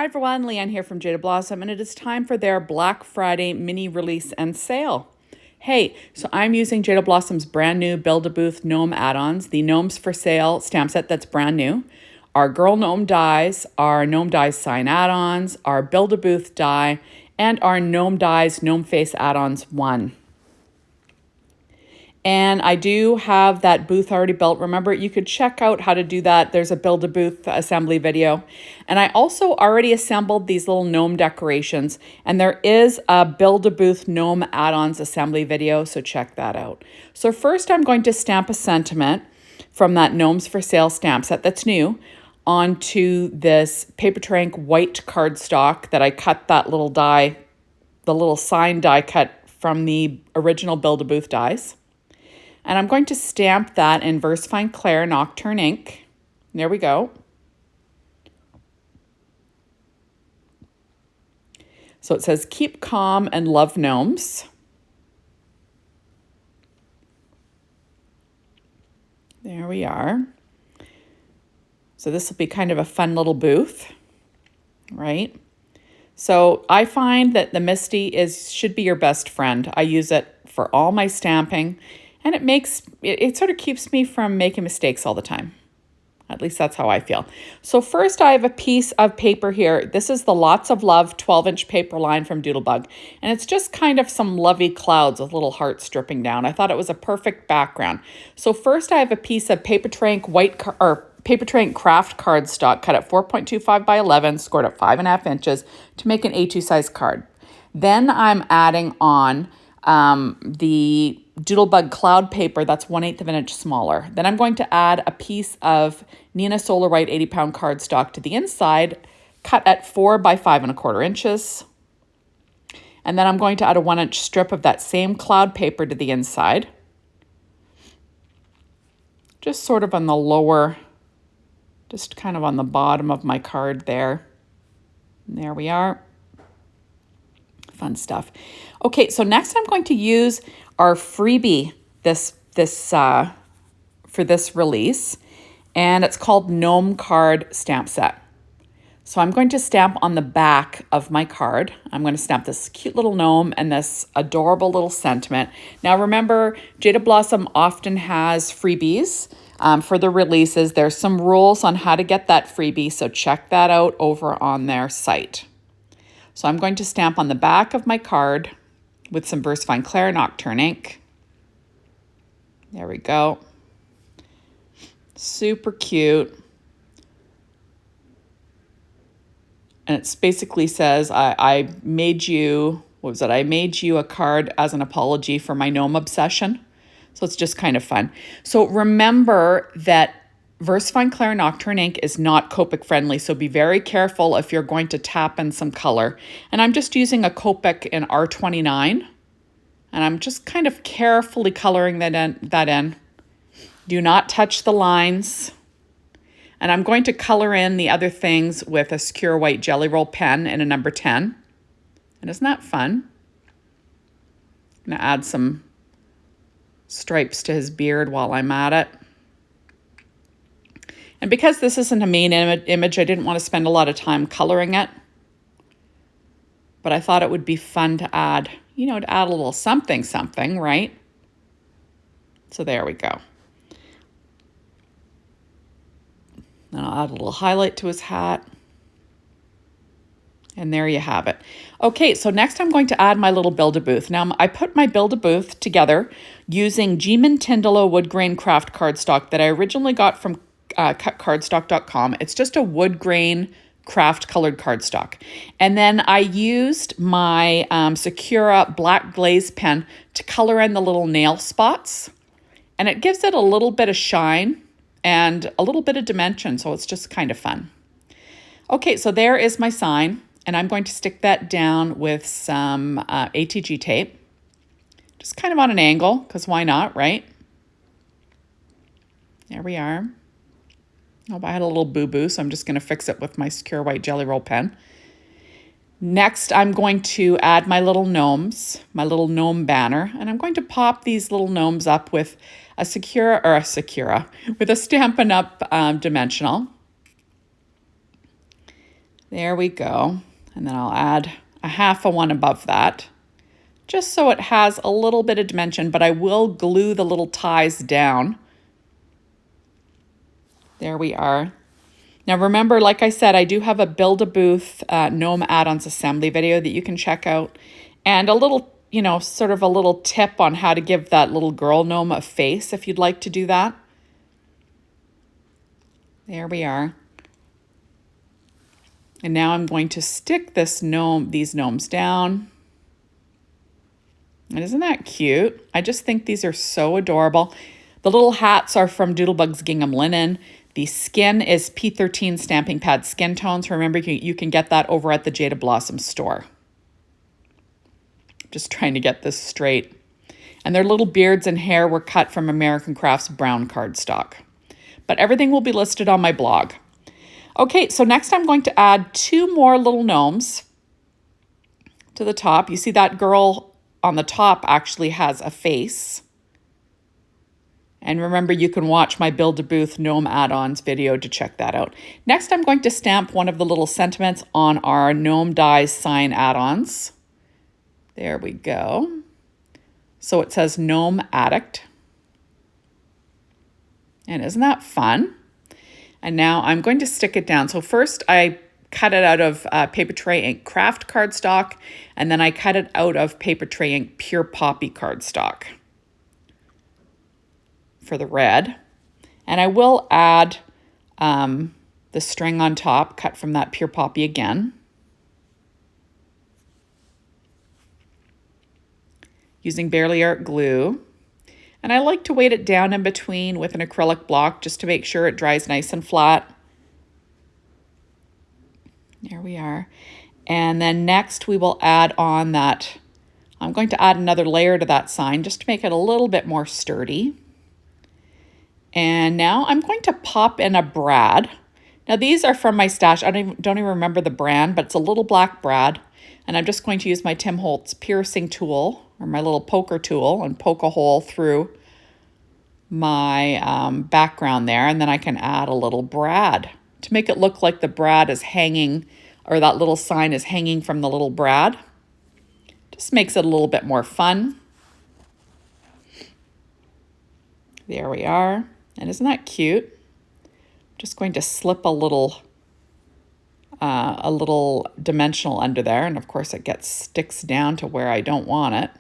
Hi everyone, Leanne here from Jaded Blossom, and it is time for their Black Friday mini release and sale. Hey, so I'm using Jaded Blossom's brand new Build-A-Booth gnome add-ons, the Gnomes for Sale stamp set that's brand new, our Girl Gnome dies, our Gnome Dies sign add-ons, our Build-A-Booth die, and our Gnome Dies Gnome Face add-ons 1. And I do have that booth already built. Remember, you could check out how to do that. There's a Build-A-Booth assembly video. And I also already assembled these little gnome decorations. And there is a Build-A-Booth gnome add-ons assembly video, so check that out. So first I'm going to stamp a sentiment from that Gnomes for Sale stamp set that's new onto this Paper Trank white cardstock that I cut that little die, the little sign die cut from the original Build-A-Booth dies. And I'm going to stamp that in VersaFine Clair Nocturne ink. There we go. So it says, keep calm and love gnomes. There we are. So this will be kind of a fun little booth, right? So I find that the Misty should be your best friend. I use it for all my stamping. And it sort of keeps me from making mistakes all the time. At least that's how I feel. So first I have a piece of paper here. This is the Lots of Love 12-inch paper line from Doodlebug. And it's just kind of some lovey clouds with little hearts dripping down. I thought it was a perfect background. So first I have a piece of Paper Trank Paper Trank craft cardstock cut at 4.25 by 11, scored at 5.5 inches to make an A2 size card. Then I'm adding on the Doodlebug cloud paper that's 1/8 of an inch smaller. Then I'm going to add a piece of Neenah Solarite 80-pound cardstock to the inside, cut at 4 by 5.25 inches. And then I'm going to add a 1-inch strip of that same cloud paper to the inside. Just sort of on the lower, just kind of on the bottom of my card there. And there we are. Fun stuff. Okay, so next I'm going to use our freebie for this release, and it's called Gnome Card Stamp Set. So I'm going to stamp on the back of my card. I'm going to stamp this cute little gnome and this adorable little sentiment. Now remember, Jaded Blossom often has freebies for the releases. There's some rules on how to get that freebie, so check that out over on their site. So I'm going to stamp on the back of my card with some VersaFine Clair Nocturne ink. There we go. Super cute. And it basically says, I made you, what was it? I made you a card as an apology for my gnome obsession. So it's just kind of fun. So remember that VersaFine Clair Nocturne ink is not Copic friendly, so be very careful if you're going to tap in some color. And I'm just using a Copic in R29, and I'm just kind of carefully coloring that in. Do not touch the lines. And I'm going to color in the other things with a Secure White Jelly Roll pen in a number 10. And isn't that fun? I'm going to add some stripes to his beard while I'm at it. And because this isn't a main image, I didn't want to spend a lot of time coloring it. But I thought it would be fun to add, to add a little something, right? So there we go. Then I'll add a little highlight to his hat. And there you have it. Okay, so next I'm going to add my little Build-A-Booth. Now, I put my Build-A-Booth together using Geeman Tyndall wood grain craft cardstock that I originally got from cutcardstock.com. It's just a wood grain craft colored cardstock. And then I used my Sakura black glaze pen to color in the little nail spots. And it gives it a little bit of shine and a little bit of dimension, so it's just kind of fun. Okay, so there is my sign, and I'm going to stick that down with some ATG tape. Just kind of on an angle, because why not, right? There we are. Oh, I had a little boo-boo, so I'm just going to fix it with my Secure White Jelly Roll pen. Next, I'm going to add my little gnomes, my little gnome banner, and I'm going to pop these little gnomes up with a with a Stampin' Up! Dimensional. There we go. And then I'll add a half a one above that, just so it has a little bit of dimension, but I will glue the little ties down. There we are. Now remember, like I said, I do have a Build-A-Booth gnome add-ons assembly video that you can check out, and a little, sort of a little tip on how to give that little girl gnome a face if you'd like to do that. There we are. And now I'm going to stick these gnomes down. And isn't that cute? I just think these are so adorable. The little hats are from Doodlebug's Gingham Linen. The skin is P13 Stamping Pad Skin Tones. Remember, you can get that over at the Jaded Blossom store. Just trying to get this straight. And their little beards and hair were cut from American Crafts brown cardstock. But everything will be listed on my blog. Okay, so next I'm going to add 2 more little gnomes to the top. You see that girl on the top actually has a face. And remember, you can watch my Build-A-Booth gnome add-ons video to check that out. Next, I'm going to stamp one of the little sentiments on our gnome dies sign add-ons. There we go. So it says Gnome Addict. And isn't that fun? And now I'm going to stick it down. So first I cut it out of Paper Tray Ink Craft cardstock, and then I cut it out of Paper Tray Ink Pure Poppy cardstock for the red. And I will add the string on top, cut from that Pure Poppy again. Using Barely Art glue. And I like to weight it down in between with an acrylic block just to make sure it dries nice and flat. There we are. And then next we will add on that, I'm going to add another layer to that sign just to make it a little bit more sturdy. And now I'm going to pop in a brad. Now these are from my stash. I don't even remember the brand, but it's a little black brad. And I'm just going to use my Tim Holtz piercing tool, or my little poker tool, and poke a hole through my background there. And then I can add a little brad to make it look like the brad is hanging, or that little sign is hanging from the little brad. Just makes it a little bit more fun. There we are. And isn't that cute? I'm just going to slip a little dimensional under there, and of course it sticks down to where I don't want it.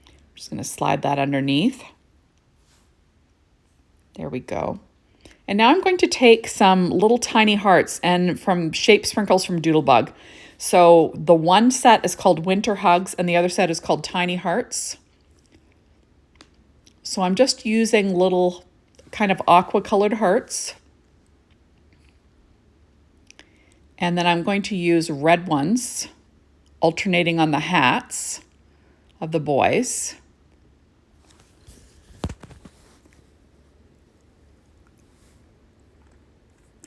I'm just going to slide that underneath. There we go. And now I'm going to take some little tiny hearts and from Shape Sprinkles from Doodlebug. So the one set is called Winter Hugs and the other set is called Tiny Hearts. So I'm just using little kind of aqua colored hearts. And then I'm going to use red ones, alternating on the hats of the boys.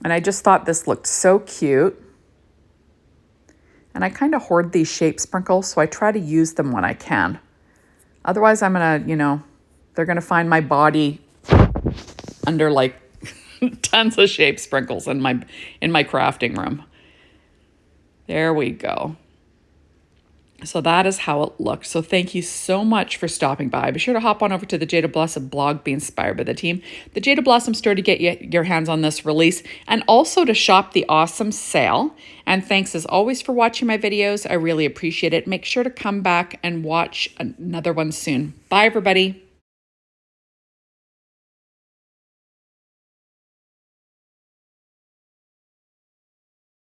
And I just thought this looked so cute. And I kind of hoard these shape sprinkles, so I try to use them when I can. Otherwise, I'm gonna, they're gonna find my body under like tons of shape sprinkles in my crafting room. There we go. So that is how it looked. So thank you so much for stopping by. Be sure to hop on over to the Jaded Blossom blog, be inspired by the team, the Jaded Blossom store to get your hands on this release, and also to shop the awesome sale. And thanks as always for watching my videos. I really appreciate it. Make sure to come back and watch another one soon. Bye, everybody.